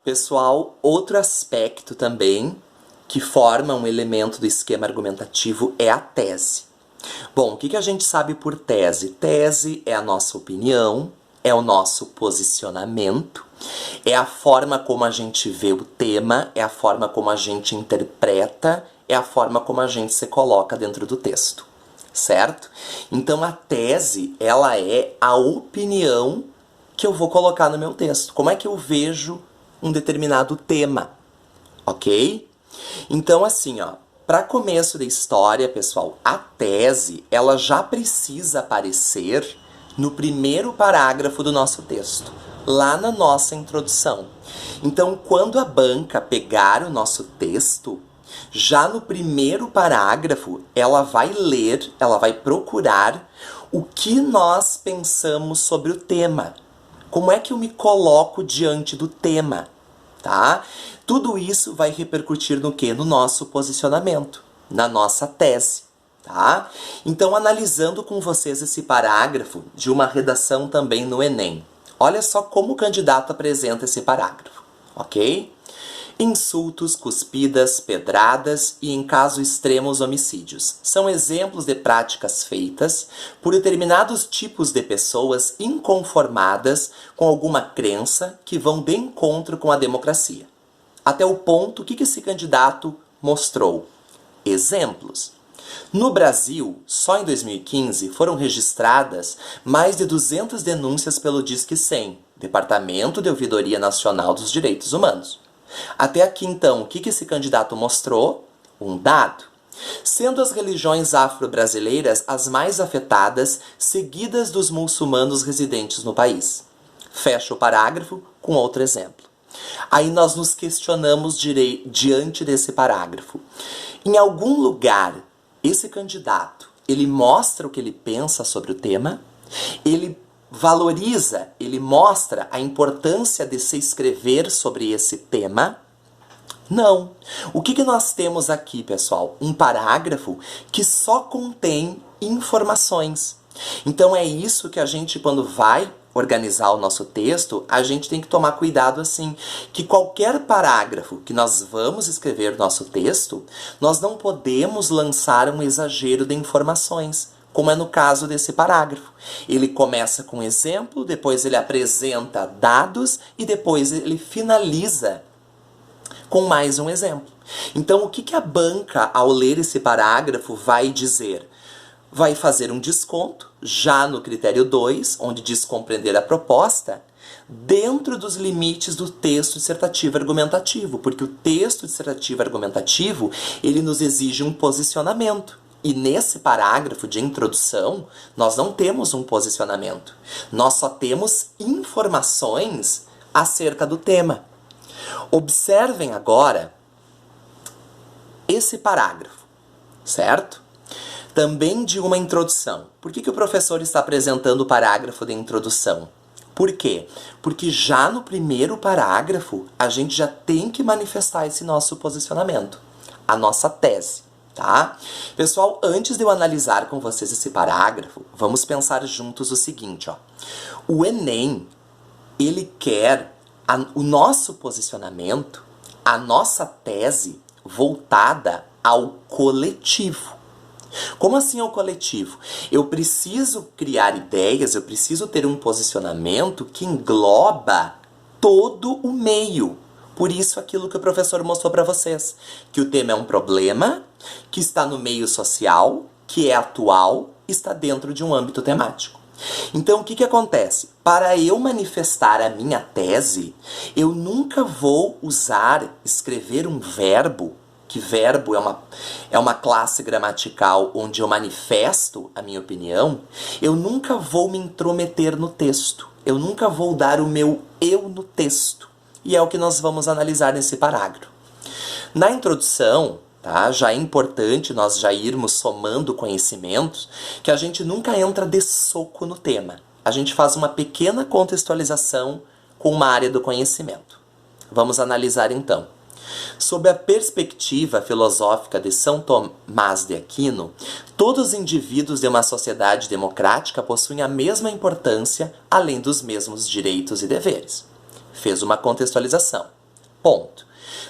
Pessoal, outro aspecto também que forma um elemento do esquema argumentativo é a tese. Bom, o que a gente sabe por tese? Tese é a nossa opinião, é o nosso posicionamento, é a forma como a gente vê o tema, é a forma como a gente interpreta, é a forma como a gente se coloca dentro do texto, certo? Então a tese, ela é a opinião que eu vou colocar no meu texto. Como é que eu vejo um determinado tema, ok? Então assim, ó, para começo da história, pessoal, a tese, ela já precisa aparecer no primeiro parágrafo do nosso texto, lá na nossa introdução. Então, quando a banca pegar o nosso texto, já no primeiro parágrafo, ela vai ler, ela vai procurar o que nós pensamos sobre o tema. Como é que eu me coloco diante do tema, tá? Tudo isso vai repercutir no quê? No nosso posicionamento, na nossa tese, tá? Então, analisando com vocês esse parágrafo de uma redação também no Enem. Olha só como o candidato apresenta esse parágrafo, ok? Insultos, cuspidas, pedradas e, em caso extremos, homicídios são exemplos de práticas feitas por determinados tipos de pessoas inconformadas com alguma crença que vão de encontro com a democracia. Até o ponto que esse candidato mostrou. Exemplos. No Brasil, só em 2015 foram registradas mais de 200 denúncias pelo Disque 100, Departamento de Ouvidoria Nacional dos Direitos Humanos. Até aqui, então, o que esse candidato mostrou? Um dado. Sendo as religiões afro-brasileiras as mais afetadas, seguidas dos muçulmanos residentes no país. Fecha o parágrafo com outro exemplo. Aí nós nos questionamos diante desse parágrafo. Em algum lugar, esse candidato, ele mostra o que ele pensa sobre o tema, ele valoriza, ele mostra a importância de se escrever sobre esse tema? Não. O que nós temos aqui, pessoal? Um parágrafo que só contém informações. Então é isso que a gente, quando vai organizar o nosso texto, a gente tem que tomar cuidado assim, que qualquer parágrafo que nós vamos escrever no nosso texto, nós não podemos lançar um exagero de informações, como é no caso desse parágrafo. Ele começa com um exemplo, depois ele apresenta dados e depois ele finaliza com mais um exemplo. Então, o que a banca, ao ler esse parágrafo, vai dizer? Vai fazer um desconto, já no critério 2, onde diz compreender a proposta, dentro dos limites do texto dissertativo argumentativo, porque o texto dissertativo argumentativo, ele nos exige um posicionamento. E nesse parágrafo de introdução, nós não temos um posicionamento. Nós só temos informações acerca do tema. Observem agora esse parágrafo, certo? Também de uma introdução. Por que o professor está apresentando o parágrafo de introdução? Por quê? Porque já no primeiro parágrafo, a gente já tem que manifestar esse nosso posicionamento, a nossa tese, tá? Pessoal, antes de eu analisar com vocês esse parágrafo, vamos pensar juntos o seguinte, ó. O Enem, ele quer o nosso posicionamento, a nossa tese voltada ao coletivo. Como assim ao coletivo? Eu preciso criar ideias, eu preciso ter um posicionamento que engloba todo o meio. Por isso aquilo que o professor mostrou para vocês, que o tema é um problema, que está no meio social, que é atual, está dentro de um âmbito temático. Então, o que acontece? Para eu manifestar a minha tese, eu nunca vou escrever um verbo, que verbo é uma classe gramatical onde eu manifesto a minha opinião, eu nunca vou me intrometer no texto, eu nunca vou dar o meu eu no texto. E é o que nós vamos analisar nesse parágrafo. Na introdução, tá, já é importante nós já irmos somando conhecimentos, que a gente nunca entra de soco no tema. A gente faz uma pequena contextualização com uma área do conhecimento. Vamos analisar então. Sob a perspectiva filosófica de São Tomás de Aquino, todos os indivíduos de uma sociedade democrática possuem a mesma importância, além dos mesmos direitos e deveres. Fez uma contextualização. Ponto.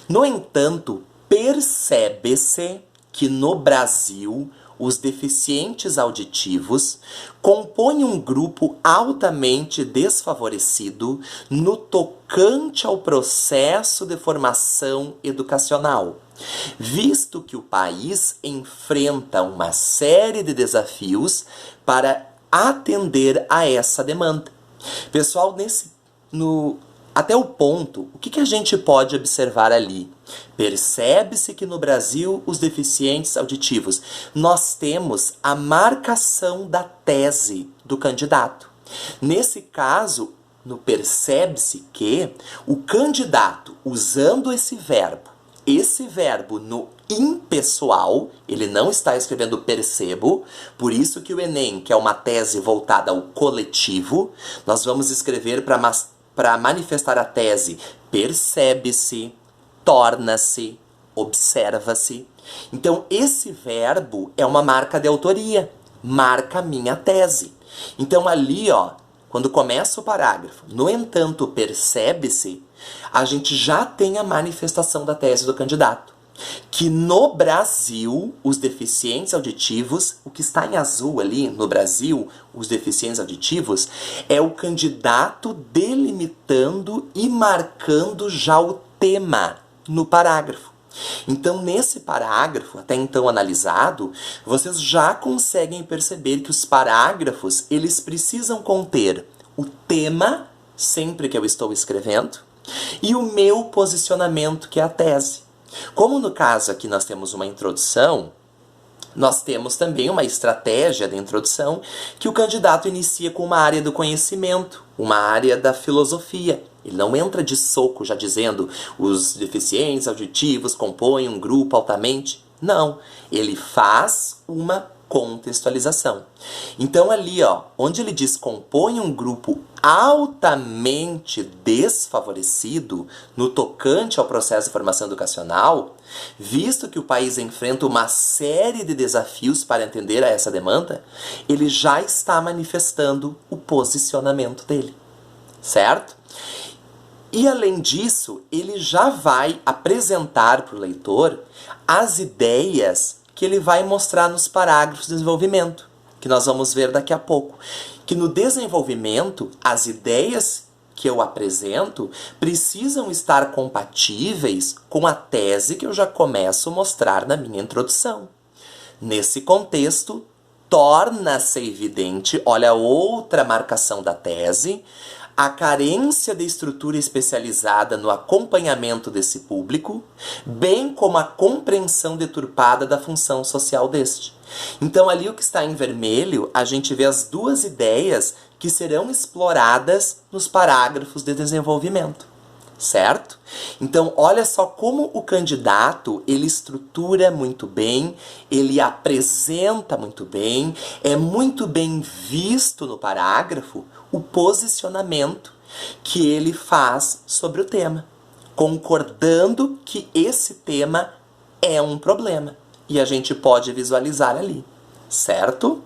No entanto, percebe-se que no Brasil os deficientes auditivos compõem um grupo altamente desfavorecido no tocante ao processo de formação educacional, visto que o país enfrenta uma série de desafios para atender a essa demanda. Pessoal, até o ponto, o que a gente pode observar ali? Percebe-se que no Brasil, os deficientes auditivos, nós temos a marcação da tese do candidato. Nesse caso, percebe-se que o candidato, usando esse verbo no impessoal, ele não está escrevendo percebo, por isso que o Enem, que é uma tese voltada ao coletivo, nós vamos escrever para manifestar a tese percebe-se, torna-se, observa-se. Então, esse verbo é uma marca de autoria, marca minha tese. Então, ali, quando começa o parágrafo, no entanto, percebe-se, a gente já tem a manifestação da tese do candidato. Que no Brasil, os deficientes auditivos, o que está em azul ali, no Brasil, os deficientes auditivos, é o candidato delimitando e marcando já o tema no parágrafo. Então, nesse parágrafo, até então analisado, vocês já conseguem perceber que os parágrafos, eles precisam conter o tema, sempre que eu estou escrevendo, e o meu posicionamento, que é a tese. Como no caso aqui nós temos uma introdução, nós temos também uma estratégia de introdução que o candidato inicia com uma área do conhecimento, uma área da filosofia. Ele não entra de soco já dizendo os deficientes auditivos compõem um grupo altamente. Não, ele faz uma contextualização. Então ali, onde ele diz compõe um grupo altamente desfavorecido no tocante ao processo de formação educacional, visto que o país enfrenta uma série de desafios para atender a essa demanda, ele já está manifestando o posicionamento dele, certo? E além disso, ele já vai apresentar para o leitor as ideias que ele vai mostrar nos parágrafos de desenvolvimento, que nós vamos ver daqui a pouco. Que no desenvolvimento, as ideias que eu apresento precisam estar compatíveis com a tese que eu já começo a mostrar na minha introdução. Nesse contexto, torna-se evidente, olha outra marcação da tese, a carência de estrutura especializada no acompanhamento desse público, bem como a compreensão deturpada da função social deste. Então, ali o que está em vermelho, a gente vê as duas ideias que serão exploradas nos parágrafos de desenvolvimento, certo? Então, olha só como o candidato, ele estrutura muito bem, ele apresenta muito bem, é muito bem visto no parágrafo o posicionamento que ele faz sobre o tema, concordando que esse tema é um problema. E a gente pode visualizar ali, certo?